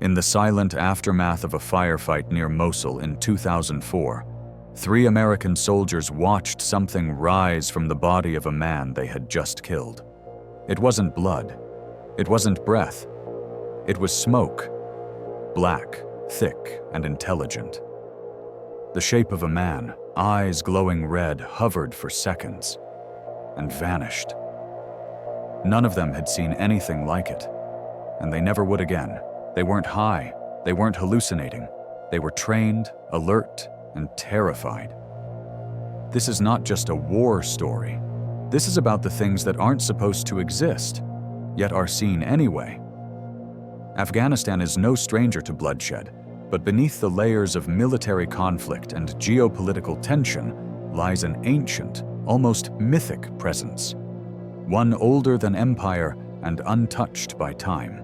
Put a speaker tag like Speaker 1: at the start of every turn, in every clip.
Speaker 1: In the silent aftermath of a firefight near Mosul in 2004, 3 American soldiers watched something rise from the body of a man they had just killed. It wasn't blood. It wasn't breath. It was smoke. Black, thick, and intelligent. The shape of a man, eyes glowing red, hovered for seconds and vanished. None of them had seen anything like it, and they never would again. They weren't high, they weren't hallucinating. They were trained, alert, and terrified. This is not just a war story. This is about the things that aren't supposed to exist, yet are seen anyway. Afghanistan is no stranger to bloodshed, but beneath the layers of military conflict and geopolitical tension lies an ancient, almost mythic presence. One older than empire and untouched by time.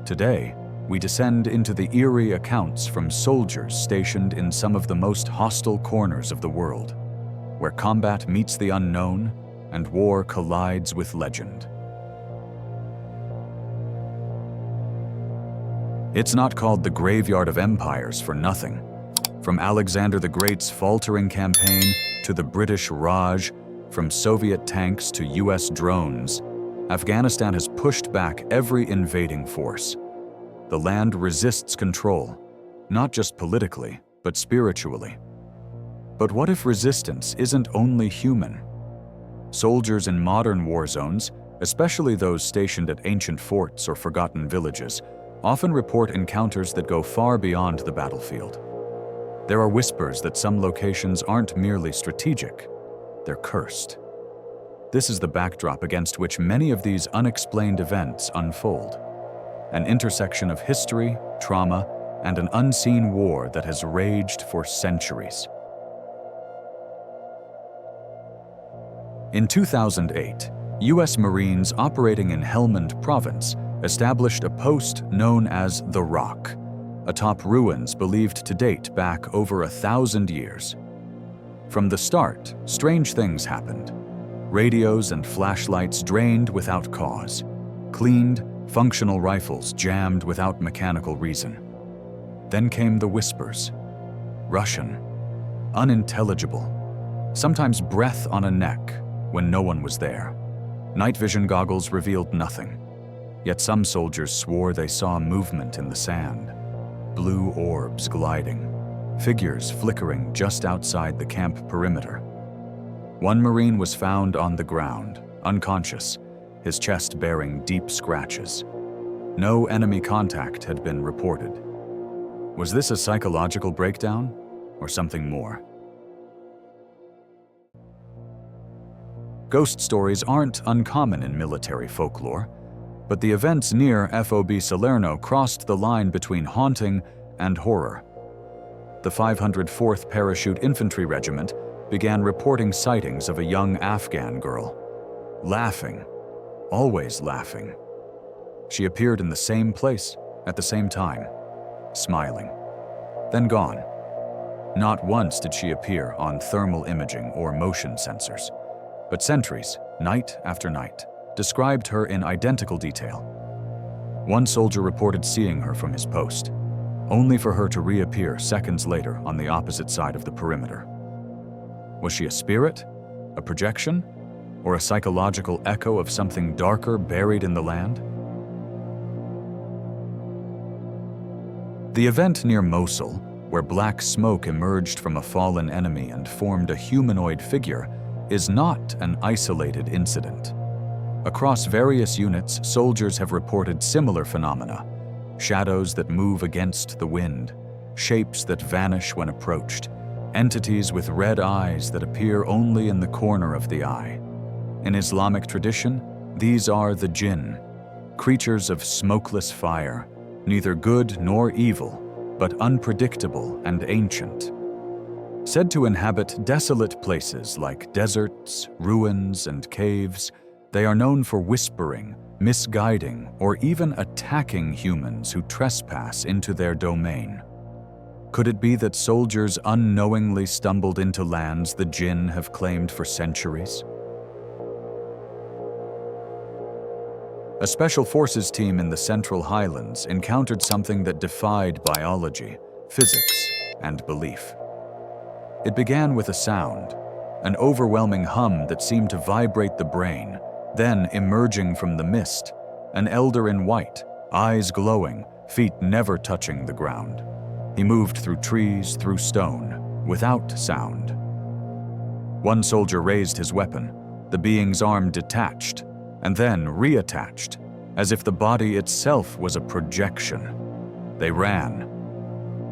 Speaker 1: Today, we descend into the eerie accounts from soldiers stationed in some of the most hostile corners of the world, where combat meets the unknown and war collides with legend. It's not called the Graveyard of Empires for nothing. From Alexander the Great's faltering campaign to the British Raj, from Soviet tanks to US drones, Afghanistan has pushed back every invading force. The land resists control, not just politically, but spiritually. But what if resistance isn't only human? Soldiers in modern war zones, especially those stationed at ancient forts or forgotten villages, often report encounters that go far beyond the battlefield. There are whispers that some locations aren't merely strategic, they're cursed. This is the backdrop against which many of these unexplained events unfold. An intersection of history, trauma, and an unseen war that has raged for centuries. In 2008, US Marines operating in Helmand Province established a post known as The Rock, atop ruins believed to date back over 1,000 years. From the start, strange things happened. Radios and flashlights drained without cause. Cleaned, functional rifles jammed without mechanical reason. Then came the whispers. Russian. Unintelligible. Sometimes breath on a neck when no one was there. Night vision goggles revealed nothing. Yet some soldiers swore they saw movement in the sand. Blue orbs gliding. Figures flickering just outside the camp perimeter. One Marine was found on the ground, unconscious, his chest bearing deep scratches. No enemy contact had been reported. Was this a psychological breakdown or something more? Ghost stories aren't uncommon in military folklore, but the events near FOB Salerno crossed the line between haunting and horror. The 504th Parachute Infantry Regiment began reporting sightings of a young Afghan girl. Laughing, always laughing. She appeared in the same place at the same time, smiling, then gone. Not once did she appear on thermal imaging or motion sensors, but sentries, night after night, described her in identical detail. One soldier reported seeing her from his post, only for her to reappear seconds later on the opposite side of the perimeter. Was she a spirit, a projection, or a psychological echo of something darker buried in the land? The event near Mosul, where black smoke emerged from a fallen enemy and formed a humanoid figure, is not an isolated incident. Across various units, soldiers have reported similar phenomena. Shadows that move against the wind, shapes that vanish when approached, entities with red eyes that appear only in the corner of the eye. In Islamic tradition, these are the Djinn, creatures of smokeless fire, neither good nor evil, but unpredictable and ancient. Said to inhabit desolate places like deserts, ruins, and caves, they are known for whispering, misguiding, or even attacking humans who trespass into their domain. Could it be that soldiers unknowingly stumbled into lands the Djinn have claimed for centuries? A special forces team in the Central Highlands encountered something that defied biology, physics, and belief. It began with a sound, an overwhelming hum that seemed to vibrate the brain. Then, emerging from the mist, an elder in white, eyes glowing, feet never touching the ground. He moved through trees, through stone, without sound. One soldier raised his weapon. The being's arm detached, and then reattached, as if the body itself was a projection. They ran.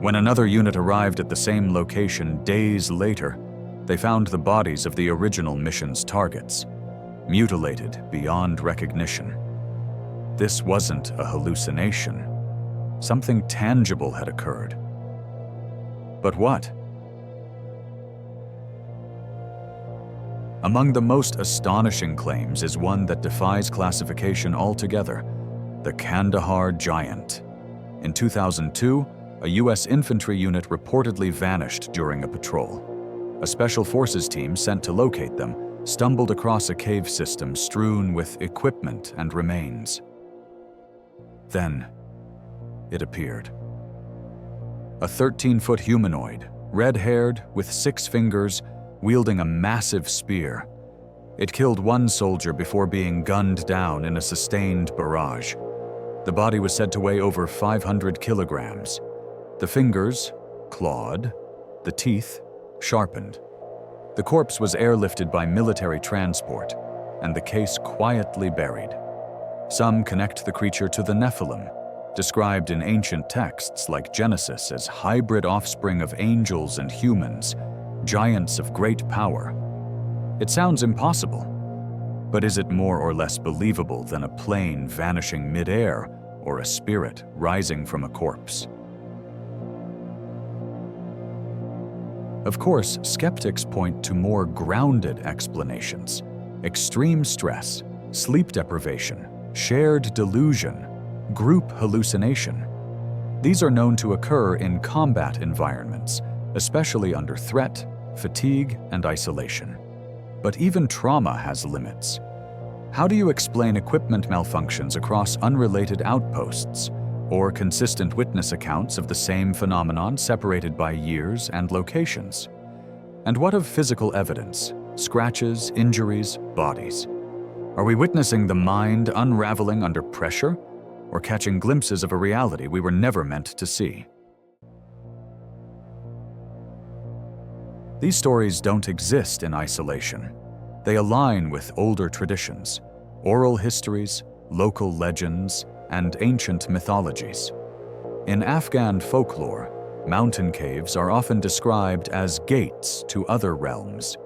Speaker 1: When another unit arrived at the same location days later, they found the bodies of the original mission's targets, mutilated beyond recognition. This wasn't a hallucination. Something tangible had occurred. But what? Among the most astonishing claims is one that defies classification altogether: the Kandahar Giant. In 2002, a U.S. infantry unit reportedly vanished during a patrol. A special forces team sent to locate them stumbled across a cave system strewn with equipment and remains. Then, it appeared. A 13-foot humanoid, red-haired, with 6 fingers, wielding a massive spear. It killed one soldier before being gunned down in a sustained barrage. The body was said to weigh over 500 kilograms. The fingers, clawed, the teeth, sharpened. The corpse was airlifted by military transport, and the case quietly buried. Some connect the creature to the Nephilim, described in ancient texts like Genesis as hybrid offspring of angels and humans, giants of great power. It sounds impossible, but is it more or less believable than a plane vanishing mid-air or a spirit rising from a corpse? Of course, skeptics point to more grounded explanations: extreme stress, sleep deprivation, shared delusion, group hallucination. These are known to occur in combat environments, especially under threat, fatigue, and isolation. But even trauma has limits. How do you explain equipment malfunctions across unrelated outposts, or consistent witness accounts of the same phenomenon separated by years and locations? And what of physical evidence, scratches, injuries, bodies? Are we witnessing the mind unraveling under pressure, or catching glimpses of a reality we were never meant to see? These stories don't exist in isolation. They align with older traditions, oral histories, local legends, and ancient mythologies. In Afghan folklore, mountain caves are often described as gates to other realms.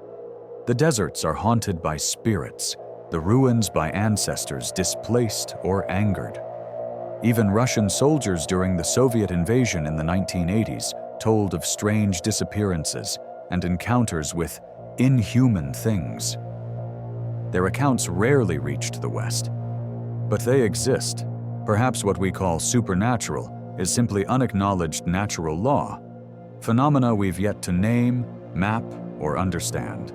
Speaker 1: The deserts are haunted by spirits, the ruins by ancestors displaced or angered. Even Russian soldiers during the Soviet invasion in the 1980s told of strange disappearances and encounters with inhuman things. Their accounts rarely reached the West, but they exist. Perhaps what we call supernatural is simply unacknowledged natural law, phenomena we've yet to name, map, or understand.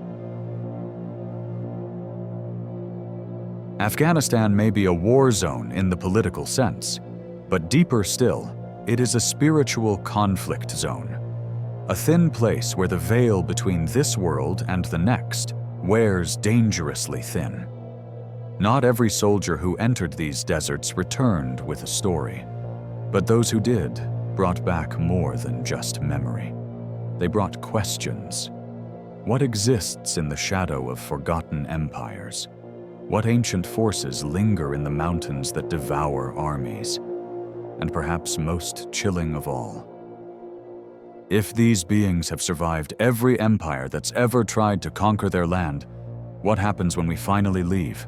Speaker 1: Afghanistan may be a war zone in the political sense, but deeper still, it is a spiritual conflict zone. A thin place where the veil between this world and the next wears dangerously thin. Not every soldier who entered these deserts returned with a story, but those who did brought back more than just memory. They brought questions. What exists in the shadow of forgotten empires? What ancient forces linger in the mountains that devour armies? And perhaps most chilling of all, if these beings have survived every empire that's ever tried to conquer their land, what happens when we finally leave?